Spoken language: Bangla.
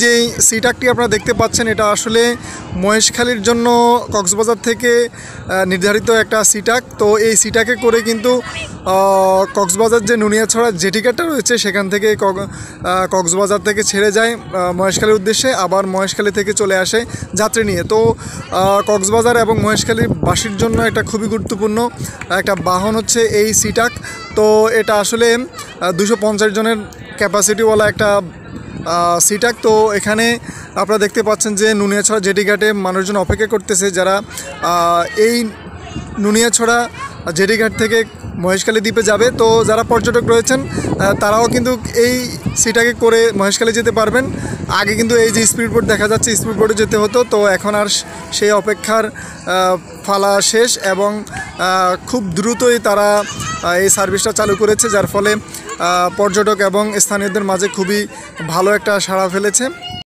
যে সি ট্রাকটি আপনারা দেখতে পাচ্ছেন এটা আসলে মহেশখালীর জন্য কক্সবাজার থেকে নির্ধারিত একটা সি ট্রাক। তো এই সি ট্রাকে করে কিন্তু কক্সবাজার যে নুনিয়াছড়া জেটিঘাটটা রয়েছে সেখান থেকে কক্সবাজার থেকে ছেড়ে যায় মহেশখালীর উদ্দেশ্যে, আবার মহেশখালী থেকে চলে আসে যাত্রী নিয়ে। তো কক্সবাজার এবং মহেশখালীবাসীর জন্য একটা খুবই গুরুত্বপূর্ণ একটা বাহন হচ্ছে এই সি ট্রাক। তো এটা আসলে 250 জনের ক্যাপাসিটিওয়ালা একটা সি ট্রাক। তো এখানে আপনারা দেখতে পাচ্ছেন যে নুনিয়াছড়া জেটিঘাটে মানুষজন অপেক্ষা করতেছে, যারা এই নুনিয়াছড়া জেটিঘাট থেকে মহেশখালী দ্বীপে যাবে। তো যারা পর্যটক রয়েছেন তারাও কিন্তু এই সি ট্রাকে করে মহেশখালী যেতে পারবেন। আগে কিন্তু এই যে স্পিড বোট দেখা যাচ্ছে, স্পিড বোটে যেতে হতো, তো এখন আর সেই অপেক্ষার ফালা শেষ এবং খুব দ্রুতই তারা এই সার্ভিসটা চালু করেছে, যার ফলে পর্যটক এবং স্থানীয়দের মাঝে খুবই ভালো একটা সাড়া ফেলেছে।